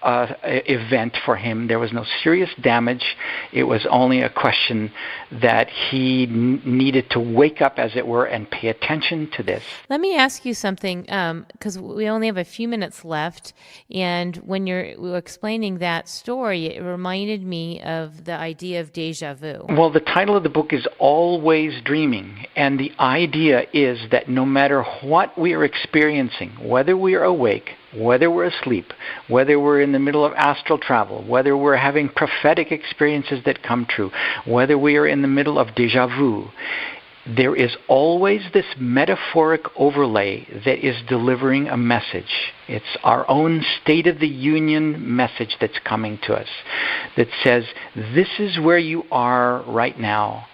event for him. There was no serious damage. It was only a question that he needed to wake up, as it were, and pay attention to this. Let me ask you something, because we only have a few minutes left, and when we were explaining that story, it reminded me of the idea of déjà vu. Well, the title of the book is Always Dreaming, and the idea is that no matter what we are experiencing, whether we are awake, whether we're asleep, whether we're in the middle of astral travel, whether we're having prophetic experiences that come true, whether we are in the middle of déjà vu, there is always this metaphoric overlay that is delivering a message. It's our own State of the Union message that's coming to us that says, this is where you are right now,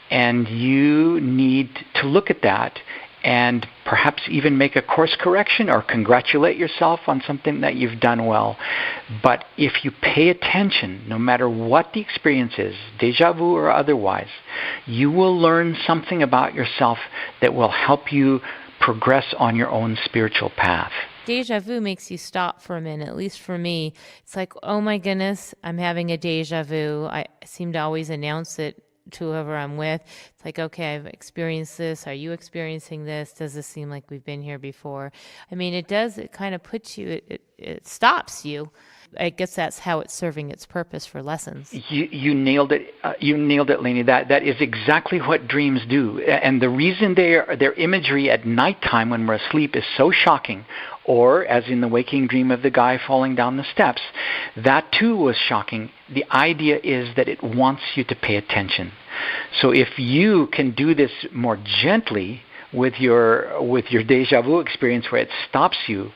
and you need to look at that and perhaps even make a course correction or congratulate yourself on something that you've done well. But if you pay attention, no matter what the experience is, déjà vu or otherwise, you will learn something about yourself that will help you progress on your own spiritual path. Déjà vu makes you stop for a minute, at least for me. It's like, oh my goodness, I'm having a déjà vu. I seem to always announce it to whoever I'm with. It's like, okay, I've experienced this. Are you experiencing this? Does this seem like we've been here before? I mean, it kind of puts you, it stops you. I guess that's how it's serving its purpose for lessons. You nailed it. You nailed it, Lainie. That is exactly what dreams do. And the reason their imagery at nighttime when we're asleep is so shocking, or as in the waking dream of the guy falling down the steps, that too was shocking. The idea is that it wants you to pay attention. So if you can do this more gently with your déjà vu experience where it stops you,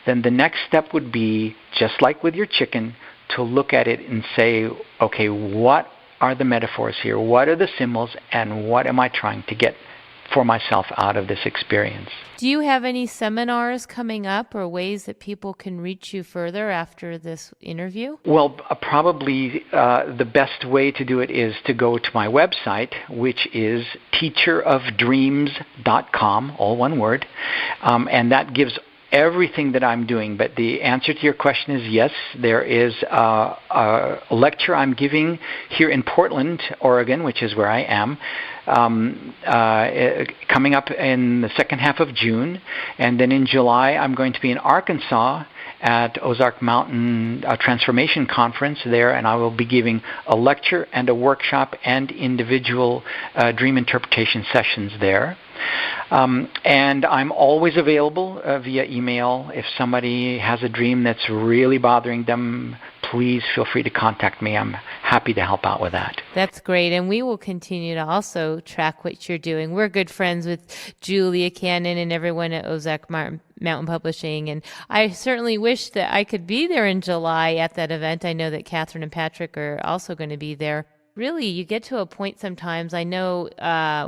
then the next step would be, just like with your chicken, to look at it and say, okay, what are the metaphors here? What are the symbols, and what am I trying to get for myself out of this experience? Do you have any seminars coming up or ways that people can reach you further after this interview? Well, probably the best way to do it is to go to my website, which is teacherofdreams.com, all one word, and that gives everything that I'm doing. But the answer to your question is yes, there is a lecture I'm giving here in Portland, Oregon, which is where I am, coming up in the second half of June. And then in July, I'm going to be in Arkansas at Ozark Mountain Transformation Conference there, and I will be giving a lecture and a workshop and individual dream interpretation sessions there. And I'm always available via email. If somebody has a dream that's really bothering them, please feel free to contact me. I'm happy to help out with that. That's great. And we will continue to also track what you're doing. We're good friends with Julia Cannon and everyone at Ozark Mountain Publishing. And I certainly wish that I could be there in July at that event. I know that Catherine and Patrick are also going to be there. Really, you get to a point sometimes. I know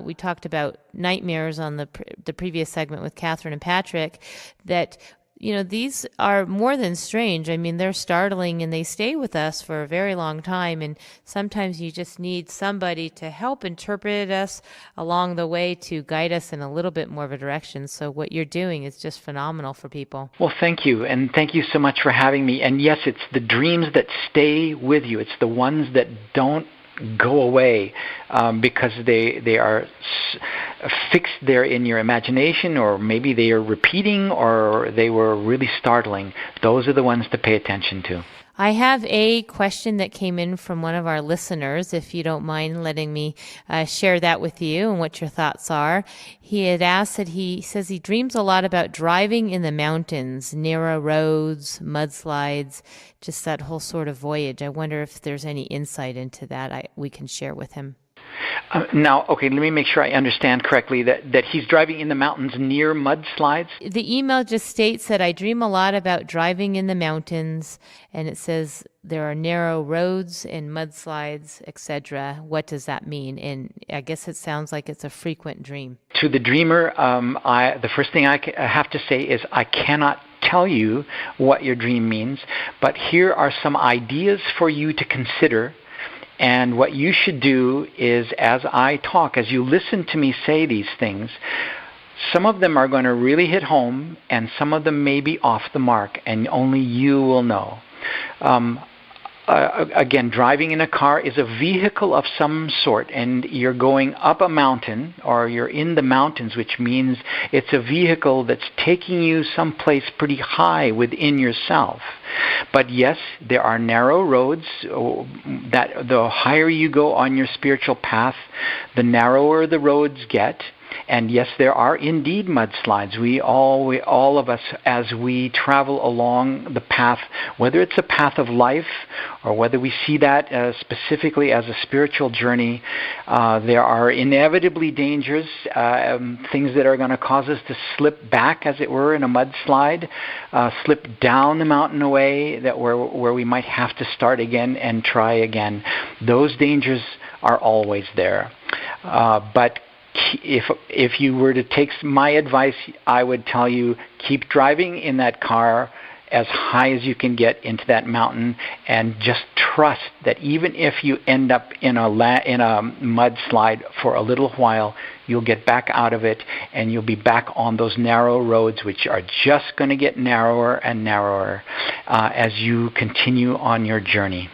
we talked about nightmares on the previous segment with Catherine and Patrick, that, you know, these are more than strange. I mean, they're startling and they stay with us for a very long time. And sometimes you just need somebody to help interpret us along the way to guide us in a little bit more of a direction. So what you're doing is just phenomenal for people. Well, thank you. And thank you so much for having me. And yes, it's the dreams that stay with you. It's the ones that don't go away because they are fixed there in your imagination, or maybe they are repeating, or they were really startling. Those are the ones to pay attention to. I have a question that came in from one of our listeners, if you don't mind letting me share that with you and what your thoughts are. He had asked that he says he dreams a lot about driving in the mountains, narrow roads, mudslides, just that whole sort of voyage. I wonder if there's any insight into that we can share with him. Now, okay, let me make sure I understand correctly that he's driving in the mountains near mudslides? The email just states that I dream a lot about driving in the mountains, and it says there are narrow roads and mudslides, etc. What does that mean? And I guess it sounds like it's a frequent dream. To the dreamer, the first thing I have to say is I cannot tell you what your dream means, but here are some ideas for you to consider. And what you should do is, as I talk, as you listen to me say these things, some of them are going to really hit home, and some of them may be off the mark, and only you will know. Again, driving in a car is a vehicle of some sort, and you're going up a mountain, or you're in the mountains, which means it's a vehicle that's taking you someplace pretty high within yourself. But yes, there are narrow roads that the higher you go on your spiritual path, the narrower the roads get. And yes, there are indeed mudslides. We all of us, as we travel along the path, whether it's a path of life or whether we see that specifically as a spiritual journey, there are inevitably dangers, things that are going to cause us to slip back, as it were, in a mudslide, slip down the mountain away, where we might have to start again and try again. Those dangers are always there. But if you were to take my advice, I would tell you, keep driving in that car as high as you can get into that mountain, and just trust that even if you end up in a mudslide for a little while, you'll get back out of it, and you'll be back on those narrow roads, which are just going to get narrower and narrower as you continue on your journey.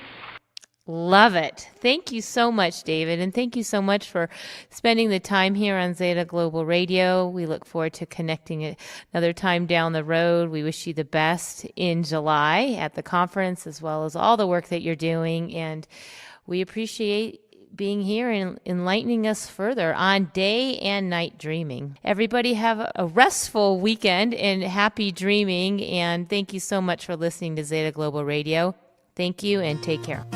Love it. Thank you so much, David. And thank you so much for spending the time here on Zeta Global Radio. We look forward to connecting another time down the road. We wish you the best in July at the conference, as well as all the work that you're doing. And we appreciate being here and enlightening us further on day and night dreaming. Everybody have a restful weekend and happy dreaming. And thank you so much for listening to Zeta Global Radio. Thank you and take care.